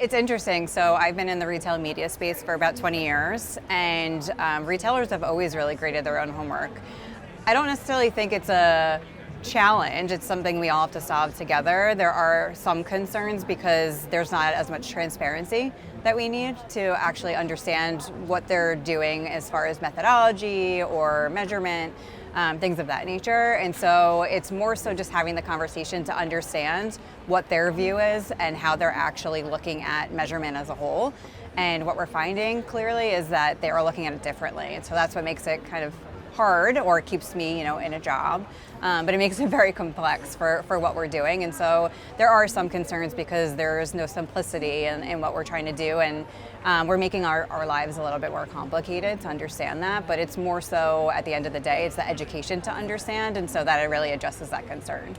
It's interesting. So I've been in the retail media space for about 20 years, and retailers have always really graded their own homework. I don't necessarily think it's a challenge. It's something we all have to solve together. There are some concerns because there's not as much transparency that we need to actually understand what they're doing as far as methodology or measurement, things of that nature. And so it's more so just having the conversation to understand what their view is and how they're actually looking at measurement as a whole. And what we're finding clearly is that they are looking at it differently. And so that's what makes it kind of hard, or keeps me, in a job, but it makes it very complex for what we're doing. And so there are some concerns because there's no simplicity in what we're trying to do, and we're making our lives a little bit more complicated to understand that, but it's more so at the end of the day, it's the education to understand, and so that it really addresses that concern.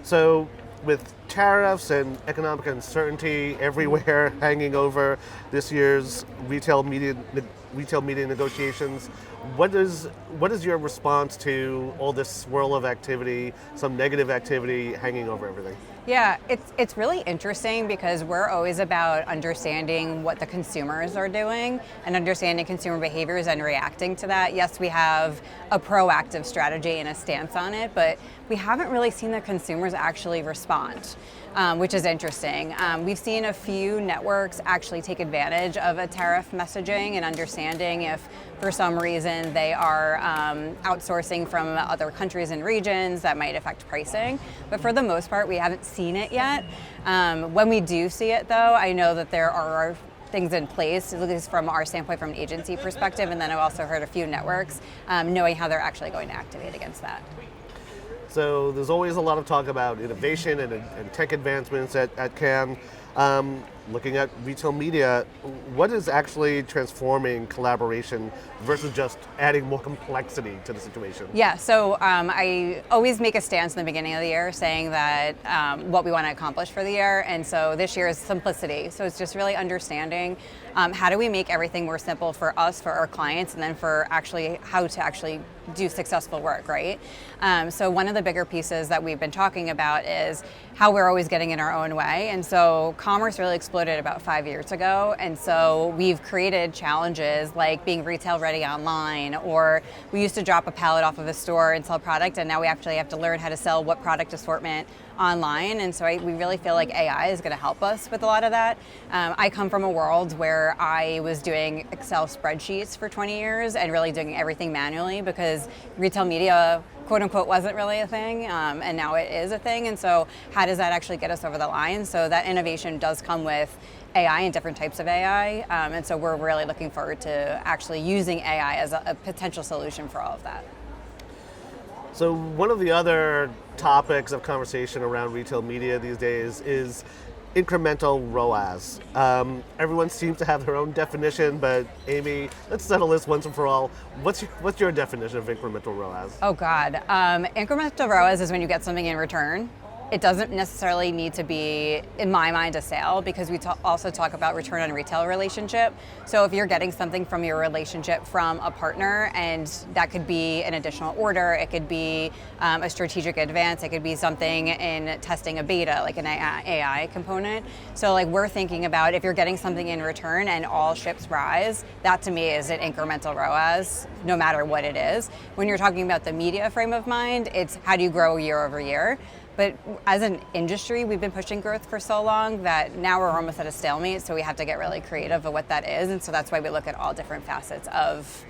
So with tariffs and economic uncertainty everywhere hanging over this year's retail media negotiations, what is your response to all this swirl of activity, some negative activity hanging over everything? Yeah, it's really interesting because we're always about understanding what the consumers are doing and understanding consumer behaviors and reacting to that. Yes, we have a proactive strategy and a stance on it, but we haven't really seen the consumers actually respond, which is interesting. We've seen a few networks actually take advantage of a tariff messaging and understanding if for some reason they are outsourcing from other countries and regions that might affect pricing. But for the most part, we haven't seen it yet. When we do see it though, I know that there are things in place, at least from our standpoint from an agency perspective, and then I've also heard a few networks knowing how they're actually going to activate against that. So there's always a lot of talk about innovation and tech advancements at Cannes. Looking at retail media, what is actually transforming collaboration versus just adding more complexity to the situation? Yeah, so I always make a stance in the beginning of the year saying that what we want to accomplish for the year, and so this year is simplicity. So it's just really understanding how do we make everything more simple for us, for our clients, and then for actually how to actually do successful work, right? So one of the bigger pieces that we've been talking about is how we're always getting in our own way. And so commerce really exploded about 5 years ago. And so we've created challenges like being retail ready online, or we used to drop a pallet off of a store and sell product, and now we actually have to learn how to sell what product assortment online. And so we really feel like AI is going to help us with a lot of that. I come from a world where I was doing Excel spreadsheets for 20 years and really doing everything manually because retail media, quote unquote, wasn't really a thing, and now it is a thing. And so how does that actually get us over the line? So that innovation does come with AI and different types of AI, and so we're really looking forward to actually using AI as a potential solution for all of that. So one of the other topics of conversation around retail media these days is incremental ROAS. Everyone seems to have their own definition, but Amie, let's settle this once and for all. What's your definition of incremental ROAS? Oh God, incremental ROAS is when you get something in return. It doesn't necessarily need to be, in my mind, a sale, because we also talk about return on retail relationship. So if you're getting something from your relationship from a partner, and that could be an additional order, it could be a strategic advance, it could be something in testing a beta, like an AI component. So like we're thinking about if you're getting something in return and all ships rise, that to me is an incremental ROAS, no matter what it is. When you're talking about the media frame of mind, it's how do you grow year over year? But as an industry, we've been pushing growth for so long that now we're almost at a stalemate, so we have to get really creative of what that is, and so that's why we look at all different facets of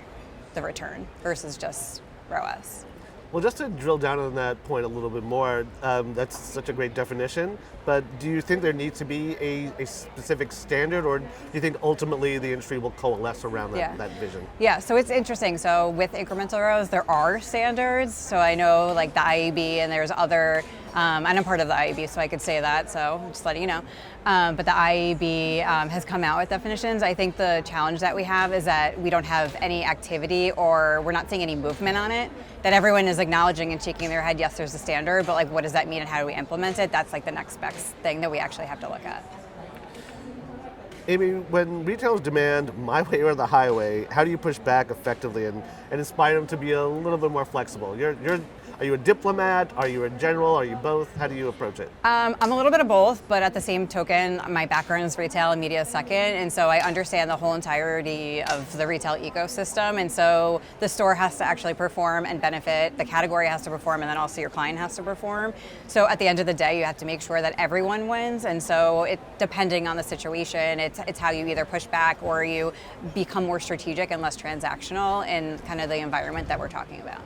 the return versus just ROAS. Well, just to drill down on that point a little bit more, that's such a great definition, but do you think there needs to be a specific standard, or do you think ultimately the industry will coalesce around that vision? Yeah, so it's interesting. So with incremental ROAS, there are standards. So I know like the IAB, and there's other, and I'm part of the IAB, so I could say that, so just letting you know. But the IAB has come out with definitions. I think the challenge that we have is that we don't have any activity, or we're not seeing any movement on it, that everyone is acknowledging and shaking their head, yes, there's a standard, but like what does that mean and how do we implement it? That's like the next best thing that we actually have to look at. Amie, when retailers demand my way or the highway, how do you push back effectively and inspire them to be a little bit more flexible? You're Are you a diplomat? Are you a general? Are you both? How do you approach it? I'm a little bit of both, but at the same token, my background is retail and media second, and so I understand the whole entirety of the retail ecosystem, and so the store has to actually perform and benefit, the category has to perform, and then also your client has to perform. So at the end of the day, you have to make sure that everyone wins, and so depending on the situation, it's how you either push back or you become more strategic and less transactional in kind of the environment that we're talking about.